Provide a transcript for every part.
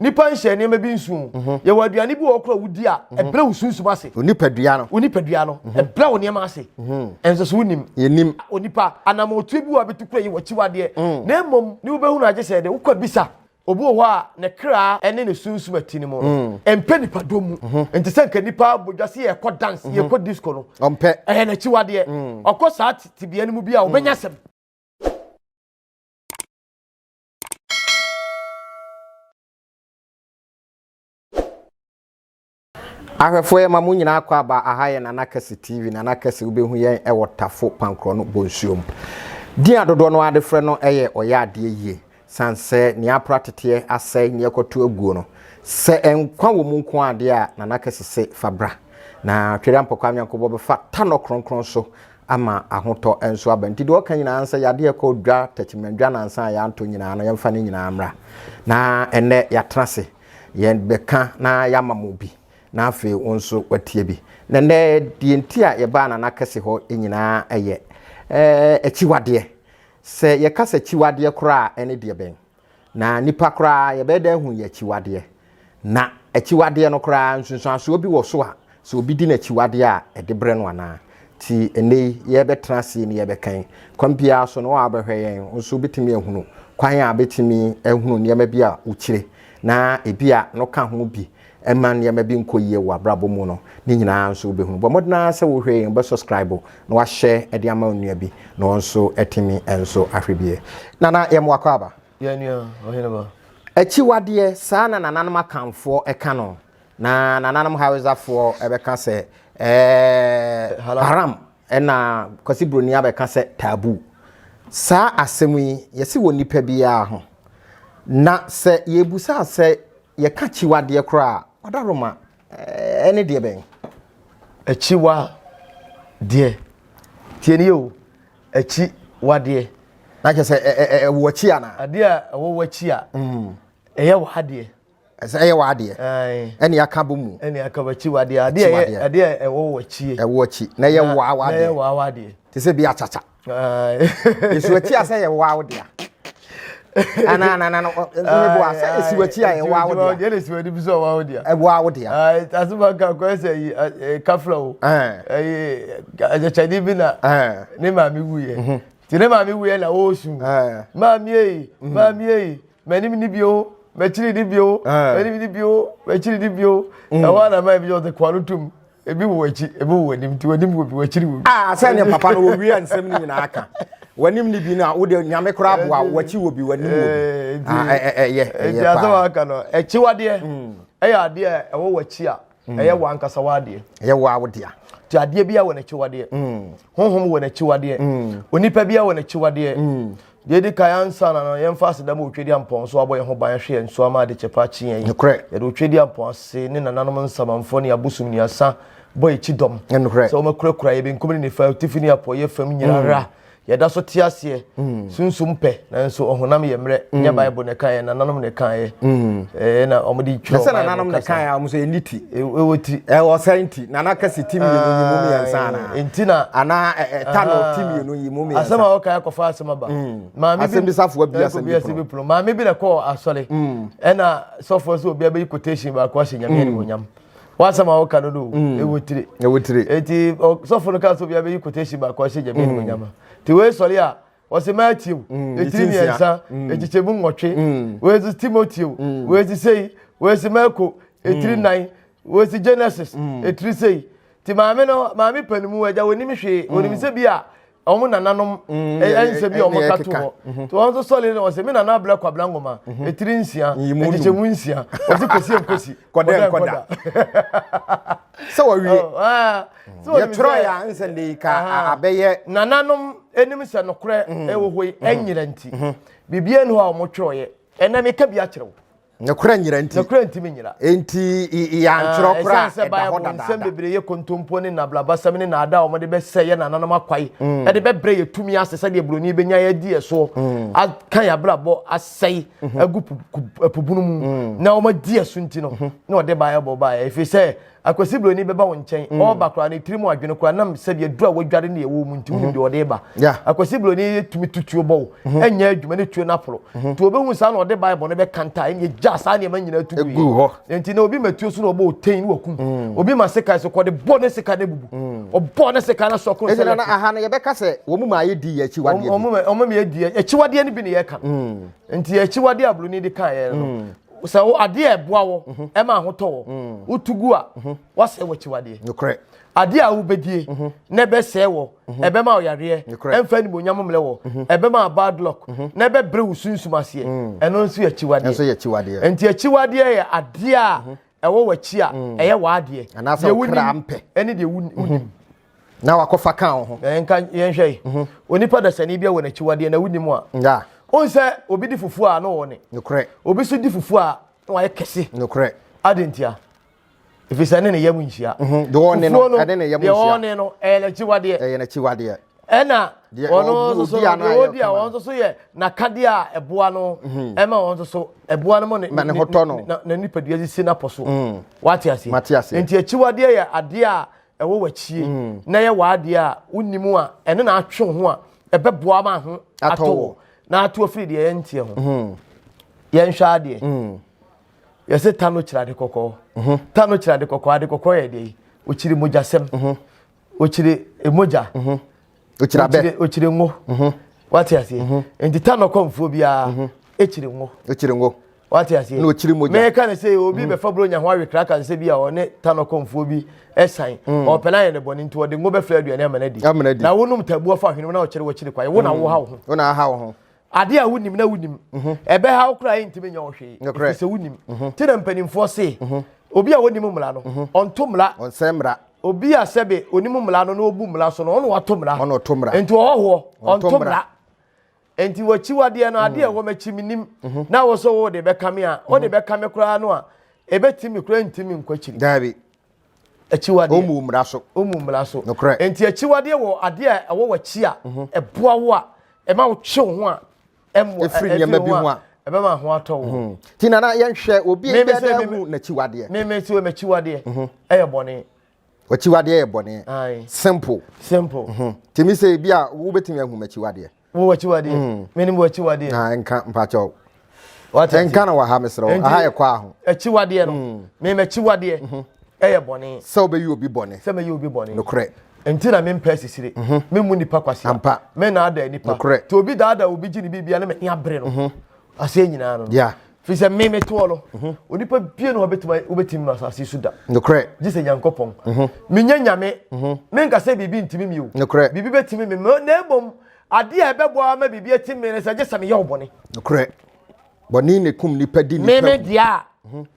nipa nhye ne ma bi nsu ye waduane bi wo kra wudi a ebre usunsu ase onipadua no ebre wo ne ma ase enso so unim yenim onipa anamotu bi wa betukura yi wachiwade na emom ni wo behu na age se de ukwa bisa obi wo a ne kra ene ne sunsu matini mo empe nipa domu enti se nka nipa bodwase ye ko dance ye ko disco no ompe na chiwade okosa tibia ne mu bia obenya sem ahwefo ye mamu nyina akwa ba ahaye na Kesse TV na Kesse ubehu yen ewotafo pankro no bonsuom dia dodo no ade frɛ no eye oya ade yie sanse ni apratete asai ni ekoto aguo no se enkwa wo mu nko ade a na Kesse se fabra na twere ampokwa nyankobo be fa tano kronkron so ama ahoto enso abanti de oka nyina ansa yade ekɔ dwa tachimandwa na ansa ya anto nyina no yemfa ne nyina amra na ene ya trase yen beka na ya mamobi na afi onso watie bi na ne die ntia ye ba na Kesse ho enyina eye Akyiwade se ye kasa Akyiwade kora ene de ben na nipa kora ye be da hu ye Akyiwade na Akyiwade no kora nsunsuaso obi wo so a so obi di na Akyiwade a ede bre no ana ti ene ye be transi ni ye be kan kompia so no wa behwe yen onso bitimi ehunu kwan a betimi ehunu ne ma bi a ukire na ebia no ka ho bi eman ya mabi nkoyie wa brabo mu no ni nyina nso behu bo modna se wo hwe be subscribe na wa share e de ama onua bi no nso etimi enso ahwebie nana ye mo akaba ya nua ohene ba Akyiwade sa na nananam akamfo eka no na nananam hawezafo ebeka se haram na kwasi broni abeka se taboo sa asemu yi yesi woni pa bia ho na se yebusa se ye ka Akyiwade kora odaroma ene de ben Akyiwade tieni yo Akyiwade na ke se wo chi ana ade a wo wachi a eye wade se eye wade ene aka bomu ene aka Akyiwade ade wo wachi na ye wa wade ye wa wade te se bi achacha esu wachi ase ye wa wade ana bo asa esi wachi a ye wa wode ye le si wadi biso wa wode e wa wode asuba ka ko se kaflo ajachadi bi na ne ma mi wuye ti ne ma mi wuye na o su ma mi manim ni bio machiri ni bio manim ni bio machiri ni bio na wana ma bi jo de kwalutum ebi wo wachi ebi wo wanim ti wanim wo bi wachiri wo se ne papa no wo wi ansem ni nyina aka wanim ni bi na wo de nyame kora aboa wachi wo bi wanim wo bi ye aso aka no Akyiwade eya ade e wo wachi a eye wankasa wade ye wa wode a ti ade bia wo na Akyiwade honhom wo na Akyiwade onipa bia wo na Akyiwade de di kayansa na no yemfa sedam otwedi ampon so aboye ho ban hwe enso ama de chepa chi yen ye de otwedi ampon se ne nananom nsamamfo ne abusum ne asa boy chidom so makura ye be nkomni ne fa tifini apo ye fam nyirara ye da so tiase sunsum pe nanso ohunam ye mre nya bible ne kan ye nananom ne kan ye na omudi twa na nananom ne kan ya muso eniti ewoti wo santi nana Kesse timi ye no yimu ye nsana entina ana tano timi ye no yimu ye asema o kan kofa asema ba ma mi asem bisafo abi asem bi ma mi bi na ko asole ena sofo so obi abeyi quotation ba ko ahye nyame ni wonyam wasama o kan do ewotire eti sofo no kan so obi abeyi quotation ba ko ahye nyame ni wonyam ti we sori a o se Matthew etiri ni ensa echichebu nwotwe we se Timothy we se sei we se Marko etiri nan we se Genesis etiri sei ti maami panimu eja woni mi hwe woni mi se bia omo nananom ense bia omo katu ho to won so sori no se mi nana bla kwa blangoma etiri nsia echichemu nsia o se kosi koda so we ye troya nsende ka abeye nananom enim se nokre ewo hoi enyira nti bibia no a omo twoye ena me ka bia kyerɛw nokra nyira nti menyira enti ya nkyerɛ kra e da ho dada nsem bebre ye kontompo ne na blabasam ne na ada omo de be seye nananom akwai e de be bre ye tumi asese de broni benya ye die so kan ya blabo asei agu pubunu mu na omo die so nti no na ode ba ye bo ba ye fi se akwasi broni beba wo nchen o ba kra ne tirimu adwene kra nam se bi dura wadware ne ewo mu ntimu de ode ba akwasi broni tumi tutuo bo enya adwuma ne tuo na poro to obehu sa na ode bible ne be kanta enye ja sa ne ma nyina tugu ho enti na obi matuo so na obo ten wo kum obi ma seka so kode bo ne seka ne bubu obo ne seka na soko se na aha na ye be ka se wo mu ma ye di ye chiwade omo me ye di ye chiwade ne bi ne ye ka enti ye chiwade abroni de kan ye no so ade eboa wo e ma hoto wo utugu a wase wachiwade nokre ade a ubedie ne be se wo e be ma oyare emfa ni bonyam mle wo e be ma bad luck ne be bre usunsumase eno nso ya chiwade enso ya chiwade enti ya chiwade ya ade a e wo wachi a e ye waade anasa okra ampe eni de wunim na wakofa kan ho enka yenhwei onipa da sani bia wo na chiwade na wunim a ya onse obi di fufu a no wo ne nokre obi so di fufu a wa ye kese nokre adentia ifisa ne yamu nhia de woni no ade ne yamu nhia de woni no na chiwade na chiwade ena ono so odi a won so ye na kade a eboa no ema won so eboa no mo ne hoto no na nipadua si na poso wati ase enti chiwade ye ade a ewo wachie na ye waade a unimu a ene na atwe ho a ebeboa ma ho ato na ato afiri de ye ntie ho ye nhwa ade yese tano kirade kokko tano kirade kokko ade kokko ye de ochiri mojasem ochiri emoja ochiri ngo wati ase enti tano komfuo bia echiri ngo wati ase no ochiri moja me kan say obi be fabro nya ho awe kraka se bia one tano komfuo bi esan o pela ye ne boni nti ode ngo be fla aduane amanadi na wonum tabu afa hwene na ochiri wachiri kwaye wona wo ha wo wona ha wo ade a wunim na wunim ebe ha okra ntime nya ohwe se wunim ti na mpanimfo se obi a wonim mla no onto mla onsemra obi a sebe onim mla no na obu mla so no ono wato mla ono to mra enti oho onto mla enti wachiwade no ade a wo machiminim na wo so wo de bekame a wo de bekame kura no a ebetimi kura ntimi nkwachiri dabi achiwade omu mra so enti achiwade wo ade a wo wachi a eboa wo a ema wo twe ho a efiri nyama bi ho a ebe ma ho ato wo ti na yenhwe obi e bia da hu na chiwade me ti we me chiwade eye bone o chiwade eye bone simple ti mi say bia wo betimi ahu ma chiwade wo chiwade me ni wo chiwade nka mpacho what nka na wa ha mesro aha ye kwa ho chiwade no me chiwade eye bone se obeyi obi bone se me yi obi bone no correct enti na me mpɛ sisire me mu nipa kwase me na ada nipa to obi da obi gini bibia na me nya bre no ase nyina no yeah fi se me to lo onipa bie no obetim no asase suda no correct gise nyankopon me nya nyame me nka se bibi ntimi mi o no correct bibi betimi me na ebom ade a ebeboa ma bibi etimi ne se gise me ye obone no correct boni ne kum nipa di nipa me dia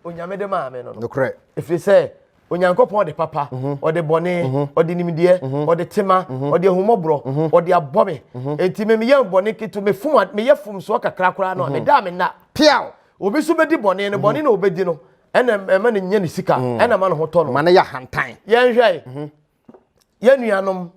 onyame de ma me no correct if se onyankopon de papa ode bone ode nimdie ode tema ode humobro ode abome enti me ye bone kitu me fum me ye fum so kakra kra no me da me na piao obi so bedi bone ne bone na obedi no ena ema ne nya ne sika ena ma no hoto no ma na ya hantan ye nhwe ye nuanom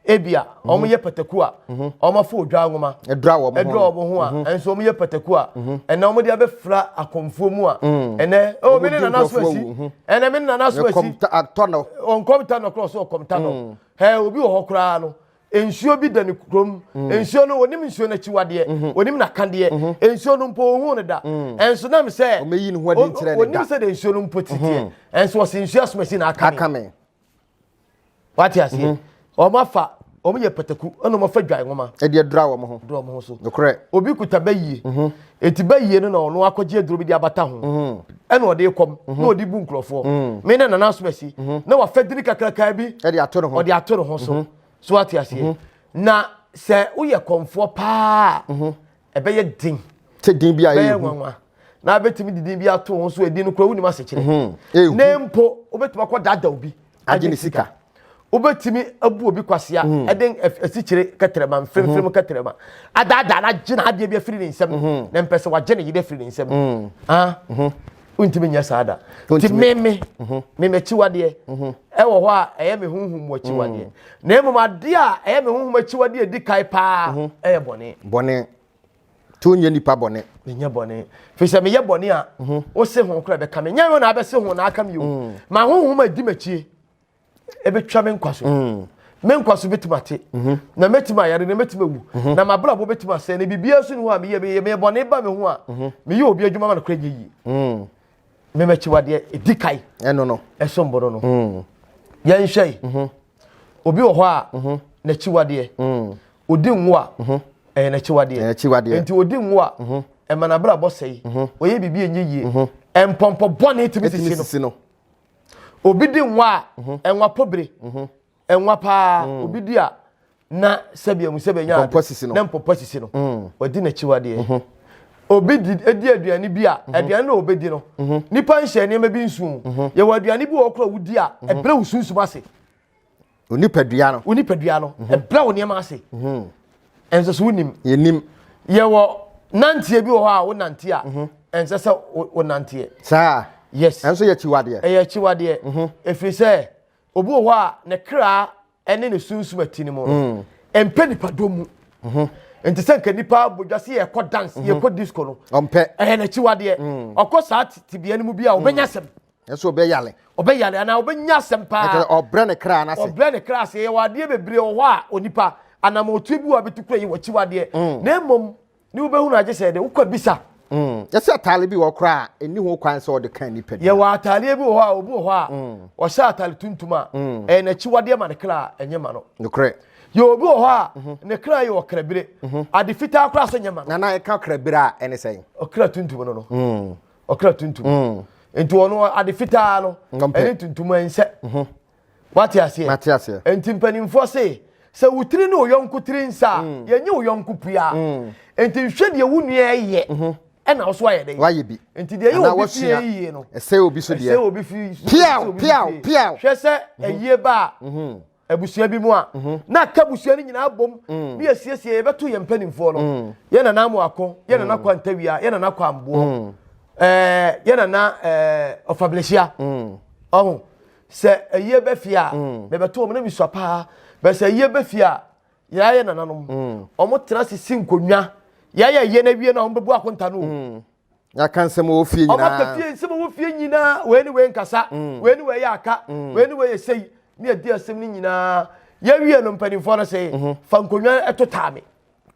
ebia omo ye pataku a omo fa odwa ngoma edra wo ho a enso omo ye pataku a ena omo de abefra akomfuo mu a ene o me na naso asi ene me na naso asi tono on komta no cross o komta no he obi wo hokra no ensuo bi da ne krom ensuo no onim ensuo na chiwade onim na kande ensuo no mpo hu ne da enso na me se o meyi ne ho ade ntire ne da onim se de ensuo no mpo titi enso wo se ensuo asomasi na akame wati asi Oma fa omo ye pataku ono mo fa dwan ngoma e de dra wo mo ho so no correct obi kuta bayie eti bayie no na ono akoje aduro bi di abata ho e na ode kom na odi bu nkrofo me na nana asomasi na wa fediri kakraka bi e de atoro ho ode atoro ho so ati ase na se uye komfo pa e be ye din te din bi aye na betimi didin bi ato ho so edin no kura wuni ma se kire na mpo obetuma ko dada obi agini sika obetimi abu obi kwase a eden asikire katrema mfremfrem katrema adada na gina ade bi afiri ne nsem na mpese wa gina yide afiri ne nsem untimi nya saada ti meme chiwade ewo ho a eye me hunhum mo chiwade na emum ade a eye me hunhum chiwade di kai pa eye bone to nye nipa bone nya bone fi se me ye bone a o se ho kra be ka me nya yo na be se ho na aka me yo ma ho ma di machie e be twa me nkwaso me nkwaso betimate na metima yare na metima wu na mabra bo betima se na bibia su ni ho a me ye me bone ba me ho a me ye obi adwuma ma na kra yi me machiwade edikai eno no esombono no ya nhwei obi wo ho a na chiwade odi nwo a na chiwade enti odi nwo a e mana bra bo sei oye bibia enyiyi empompo bone timisisi no obi di nwo a enwa pobre enwa pa obi di a na sabia mu sabia nya na mpoposisi no odi na chiwade obi di edi aduane bi a aduane na obedi no nipa nhye ne ma bi nsu ye wa aduane bi wo kra wudi a ebre usunsu ase onipadua no ebre wo ne ma ase enso so unim yenim ye wo nantie bi wo ha wo nantie a enso se wo nantie sa yes enso ye chiwade ye chiwade efiri se obi wo ha ne kra ene ne sunsu matini mo empe nipa domu enti se nka nipa bodwase ye ko dance ye ko disco no ompe na chiwade okọ sa tibia ne mu bi a obenya sem enso obeyale ana obenya sem pa obre ne kra na se obre ne kra se ye wade bebre wo ha onipa ana mo tubu wa bitukura yi wo chiwade na emom ni wo behu na age se de ukwa bisa yesi atale bi wo kra eni ho kwan se ode kan nipa ye wa atale bi wo ha obu wo ha wo sha atale tuntuma na chiwade ma ne kra enye ma no nokre yo obi wo ha ne kra yi wo krabire ade fita kra so nyema na e ka krabire a ene sei okra tuntum no okra tuntum enti wono ade fita no ene tuntum ense wati ase enti mpanimfo se wutiri no yonku tiri nsa yenye yonku pia enti hwe de wu nua ye na so aye dey waye bi enti de ye obi fi ye no ese obi so de ese obi fi piao hwe se eye ba abusua bi mu a na ka busua ni nyina bom bi asiesie ye beto ye mpanimfo no ye na na mo ako ye na na kwantawia ye na na kwambo ye na na ofablesia oh se eye be fia be beto mo na miswa pa bese ye be fia ya ye nananom omo tena sisi nkonwa ya ye na wie na omo bebu akonta no ya kansem wo fie nyina omo ka fie nsem wo fie nyina we ni we nkasa we ni we ya aka we ni we ye sei ni adi asem ni nyina ya wie no mpanimfo no sei fa nkonwa etotame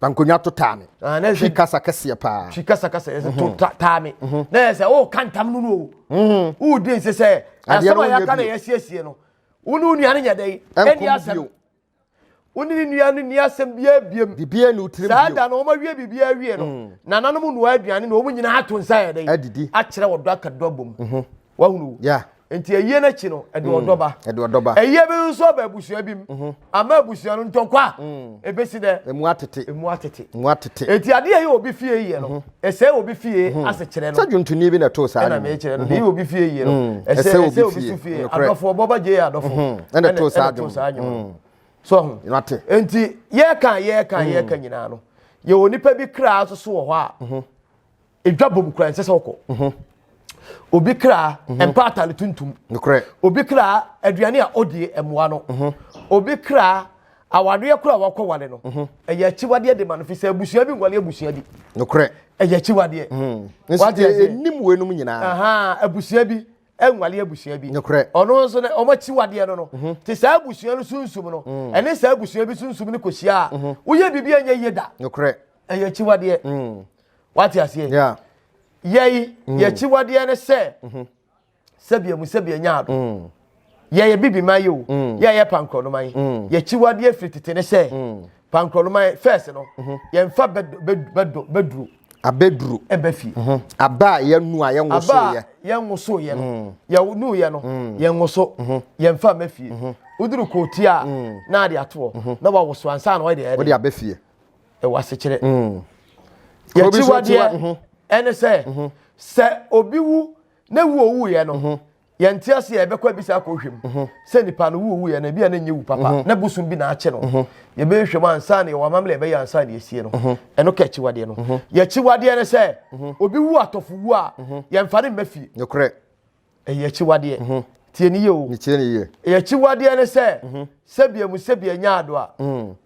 bankonya to tame na hwi kasa kase pa hwi kasa ese to tame na ese o kantam no no o de se asema ya kana ya siesie no unu nua ne nyadai eni asem uni nua ni asem bibia no tirim sa da no ma wie bibia wie no nananom no aduane no omu nyina ato nsa ya dai adidi a kire wodo aka dobom wahunu ya enti eye na chi no ede odoba eye be nso ba abusua bim ama abusua no ntonkwa ebesi de emu atete enti ade ye obi fie ye no ese obi fie ase kire no sadwuntuni bi na to sa na me kire no de obi fie ye no ese obi fie adofo boba je adofo na to sa so nate enti ye kan nyina no ye onipa bi kra so wo ho a edwabom kra nse se woko obi kra empatale tuntum nokre obi kra aduane a odie emwa no obi kra awade kra wakowale no eye achiwade de manifesta abusua bi ngwale abusua di nokre eye achiwade wade enim wenum nyina abusua bi enwale abusua bi nokre ono nso ne omo chiwade no te sa abusua no sunsum no ene sa abusua bi sunsum ne kosia uye bibia nya yeda nokre eye achiwade wati asie yeah yei ye chiwade ne se sebia nyaado ye bibi mayo ye pankro no man ye chiwade fitete ne se pankro no man first no ye mfa bedru abedru ebefi aba ye nu a ye ngoso ye ye ngoso ye no ye nu ye no ye ngoso ye mfa mafie uduru kotia na ade ato na wa woso ansa na we de abefie e wase kire ye chiwade ene se obi wu na wu ye no ye ntiase ye bekwa bisa akohwem se nipa no wu ye na bia na nyewu papa na busum bi na ache no ye be hwem ansa na ye wamamle be ya ansa na yesie no eno ka chiwade no ye chiwade ne se obi wu atofu wu a ye mfare mafie nokre ye chiwade tie ni ye o ni tie ni ye ye chiwade ne se sebia nyaado a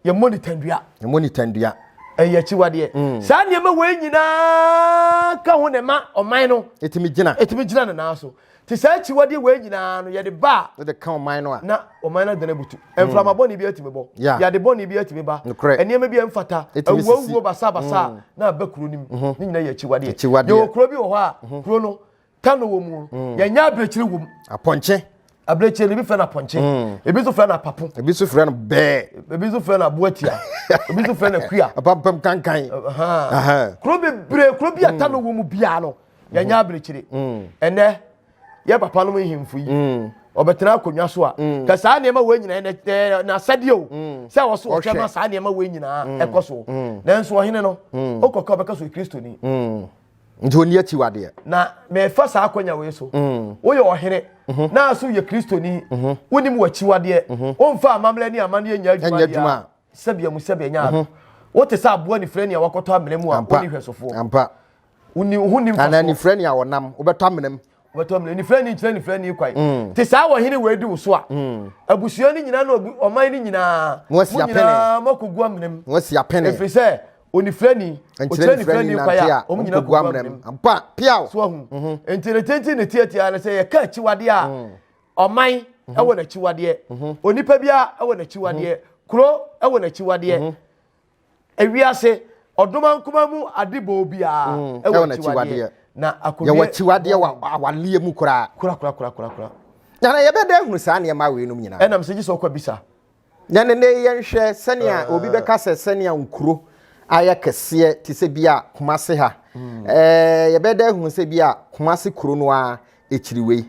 ye monitandua Akyiwade saa niema we nyina ka ho ne ma oman no etimi gina na so ti saa Akyiwade we nyina no ye de ba de ka oman no na oman na dana butu enframa boni bi atimi bo ya de boni bi atimi ba eniema bi emfata awuwo basa na bakuru nim ni nyina ye Akyiwade ye okro bi wo ho a kro no tano wo mu ye nya abrechiri wo aponche abrechiri bi fe na ponche ebi so fe na papo ebi so fe na be ebi so fe na boatia ebi so fe na kuya apam kankan kro bi atano wo mu bia no ye nya abrechiri ene ye papa no himfu yi obetena akonwa so a ka saa niema we nyina na sade o se wo so ohwema saa niema we nyina ekoso nanso ohene no okoka obeka so Kristo ni Njoni Akyiwade na me fa saa akonya we so wo ye ohene na so ye Kristo ni wonim wa Akyiwade o mfa amamle ni amane nya adwuma sabia mu sabia nya wo te sa abo ni frɛ ni wakoto amene mu a oni hwesofo ampa uni hunim fa ana ni frɛ ni awonam obeto amenem obeto amene ni frɛ ni kwai te sa wo hene we di wo so a abusuo ni nyina na oman ni nyina mo si apene makogu amenem mo si apene efri se oni frɛ ni o frɛ ni kwai a o nyina kogu amenem ampa piao so hu entireti ne tiatia na se ye ka Akyiwade a oman ewo na Akyiwade onipa bia ewo na Akyiwade kro ewo na Akyiwade ewiase odoma nkoma mu adebo bia ewo na Akyiwade na akowie ye wa Akyiwade wa lie mu kura na ye be da hunu saa ne ma we no nyina enam se gi so kwa bisa na ne ye nhwe senia obi be ka se senia nkuro aya Kesse ti se bia Kumase ha ye be da hunu se bia Kumase kuro no a ekyiriwe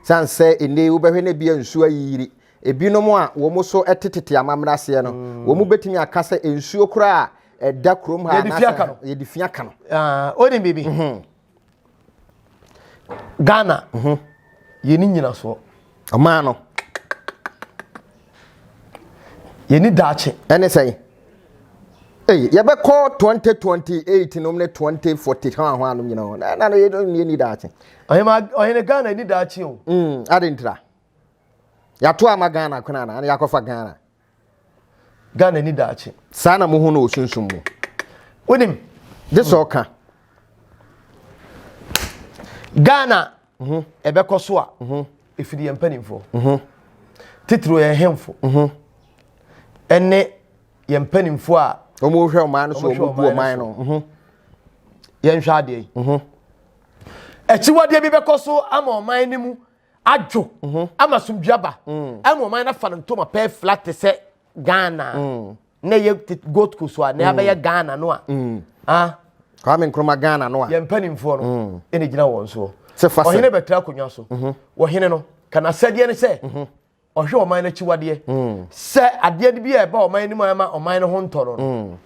sanse ene wo be hwe ne bia nsu ayiri ebinom a wo mo so etetete amamrase no wo mo betimi aka se ensuo kura a da krom ha na ye di fiaka no odin bibi Ghana ye ni nyina so ama no ye ni dachi ene sei ye be call 2028 no ne 2040 ho anu nyina na ye ni dachi oyene Ghana ni dachi o adentra ya to ama Ghana kuna na ya kofa Ghana ni dachi sana mo hu no osunsun mu onim de so ka Ghana ebe koso a efidi yempanimfo titro ye hemfo enne yempanimfo a omo hwe oman no so omo bu oman no yen hwa de Akyiwade bi be koso ama oman ni mu adwo ama sumdwaba ama oman na fa ntoma pe flat se Ghana na ye goat kuso a na ya be ye Ghana no a Kwame Nkrumah Ghana no a yempanimfo no ene gina won so ohene betra akonwa so ohene no kana sade ne se ohwe oman na Akyiwade se ade bi e ba oman ni mu ama oman no ho ntoro no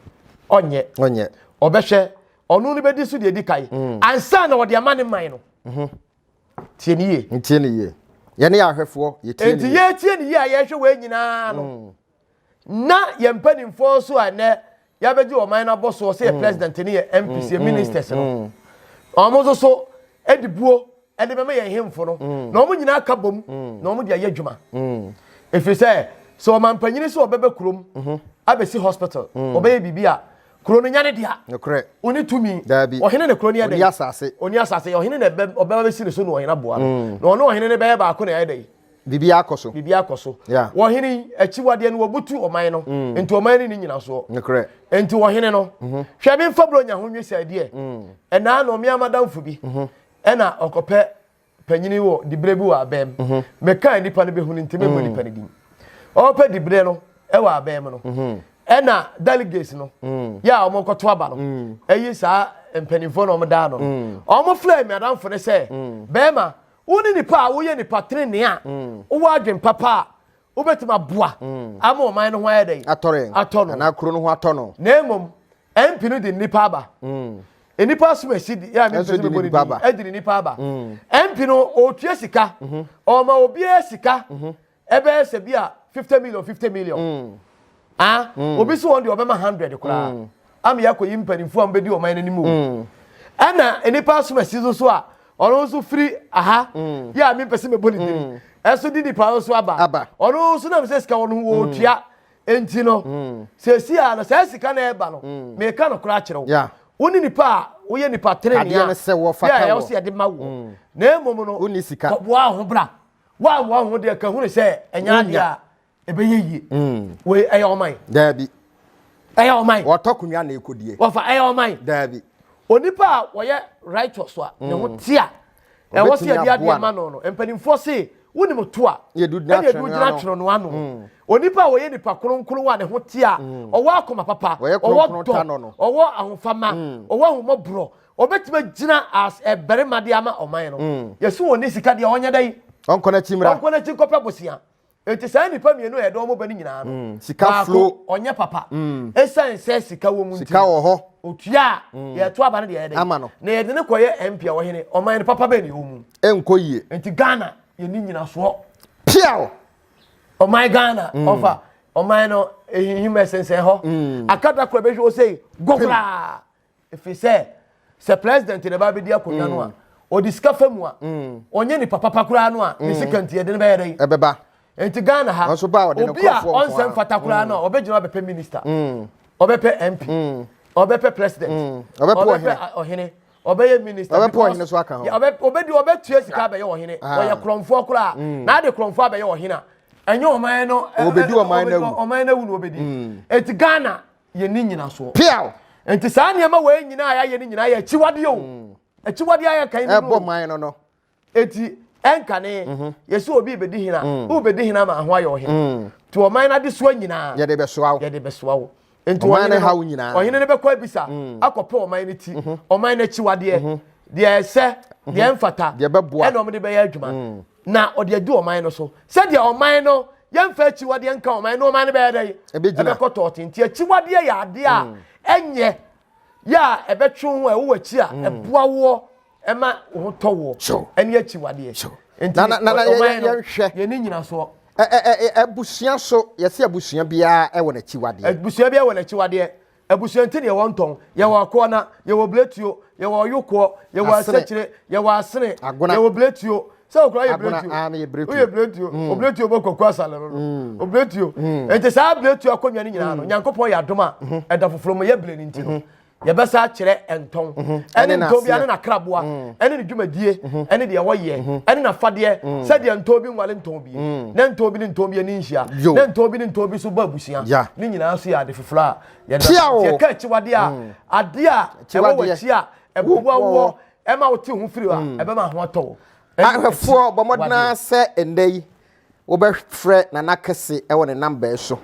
onye obehwe onu ni bedi so de di kai ansa na wode amane man no tie ni ye ye ne ahwefo ye tie ni ye tie ni ye a ye hwe we nyina no na yempanimfo so ane ya beji oman na boss o say president ni MPC ministers no omo so edibuo ede mema ye hemfo no na omo nyina aka bom na omo dia ye adwuma efi say so oman panyini so obebe krom abesi hospital obeye bibia kro no nyane dia oni tumi ohene ne kro ne ya oni asase ohene ne obeba besi ne so no ohene aboa no ono ohene ne be ba ko na ya dai bibia akoso wo hene Akyiwade no wobutu oman no enti oman ni nyina so enti wo hene no hwe bi mfabro nya ho nwesi ade ena no me amadamfo bi ena okope panyini wo dibre bi wo abem me kan nipa no be hunu ntime mo nipa ne din ope dibre no e wo abem no ena delegates no ya omo koto aba no eyi saa empanimfo no omo da no omo flame adamfo ne se bema woni nipa wo ye nipa trene a wo adwen papa wo betima boa ama oman no ho ayedai atono na kro no ho atono na emom MP no de nipa aba enipa sumasi ya me pese boni ediri nipa aba MP no otue sika o ma obi sika ebe se bia 50 million obi so won de obema 100 kura am yakoyi mpanimfu am bedi oman nanimu ana enipa sumasi so a ono so free ya me pese me boni din eso di nipa so aba ono so na me se sika won ho otua enti no sesi a no sai sika na eba no me ka no kura kire wo woni nipa wo ye nipa training ya ne se wo fa ka ya wo se de ma wo na emom no woni sika wo ho bra wo ho de ka hu se enya de a ebe ye we ayo oman dabi ayo oman wo tokunwa na ekodie wo fa ayo oman dabi onipa wo ye righteous a ne ho tia e wo se dia de ma no empanimfo se woni moto a ye du natural no ano onipa wo ye nipa kronkron wa ne ho tia owo akoma papa owo tano no owo ahofama owo ahomobro obetima gina as e berema de ama oman no yesu woni sika de onye dai onkona chimra onkona chikopa bosia enti sai nipa mienu e do mo bani nyina no sika flow onye papa esan se sika wo mu sika wo ho otua ye to abane de ye dai na ye de ne koye MP wo hene oman ne papa be ne wo mu enkoyie enti Ghana ye ni nyina so piao oh my Ghana offer oh my no him sense ho akada kro be hwo say gogla if he say president de ba be dia konwa no a o discover mu a onye ni papa kura no a ni second ye de be yere ebeba enti Ghana ha so ba o de no crop on sem fata kura no obejina be minister obepe MP obepe president obepe ohene obeye minister obey point so aka ho obedi obetua sika be ye ohene oye kromfo kura na de kromfo be ye ohena enye oman no obedi oman na wu no obedi enti Ghana ye ni nyina so piao enti saa ne ma we nyina ya ye ni nyina ya chiwade o chiwade ya kan no ebo man no enti enka ne yesu obi bedi hina u bedi hina ma ho aye ohene ti oman na de so nyina ye de be so awo enti oman ne hawo nyina ohene ne be kwa bisa akopo oman ne ti oman na chiwade de ese de mfata de beboa eno me de be ya adwuma na ode adu oman no so se de oman no yemfa chiwade nka oman no oman ne be ya dai ebe kototi nti chiwade ya ade a enye ya ebe twu ho e wo achi a eboa wo ema wo towo ene chiwade nti na ye ni nyina so abusuan so yesi abusuan bia e wo na chiwade abusuan bia wo na chiwade abusuan ti ne won ton ye wo akona ye wo bletuo ye wo yoko ye wo asechire ye wo asene ye wo bletuo so okra ye bletuo ye bletuo obletuo bokoko asale no obletuo ente sa bletuo akonwa ni nyina no nyankopon ya doma eda foforo mo ye ble ni ntino ye besa kire enton ene ntobi ane na kraboa ene ni dwumadie ene de wo ye ene na fade se de ntobi nwale ntobi na ntobi ni ntobi ni nhia na ntobi ni ntobi so ba abusia ni nyina so ya de foforo a ye ka chiwade a ade a ewo wachi a ebowa wo ema wo ti hu firi a ebe ma ho ato ahwefo bomodna se endei wo be frɛ na Kesse ewo ne number so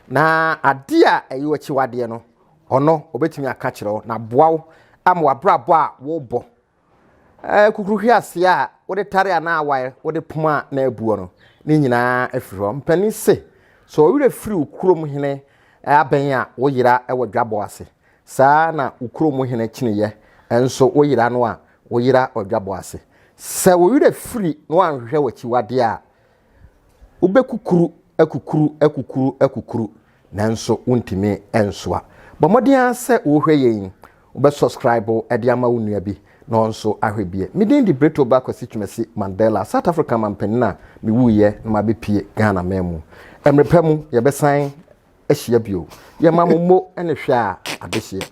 na ade a eyi wachi wade no ono obetimi aka kire na boawo am wabrabo a wo bo kukuruhwi ase a wo de tare ana awae wo de poma na abuo no ni nyina afiri ho mpani se so owire firi ukrom hene aben a wo yira ewo dwabo ase saa na ukrom hene kineye enso wo yira no a wo yira odwabo ase se wo yire firi no anhwehwe wachiwade a ubekukuru akukuru nanso untimi ensoa bomodian se wo hwe yen ube subscribe ede ama wo nua bi no nso ahwebie midin di breto ba kwasi twemasi Mandela South Africa mampanina mi wuye na mabepie Ghana memu emrepam ye besan ahia bio ye mammo ene hwe a adehie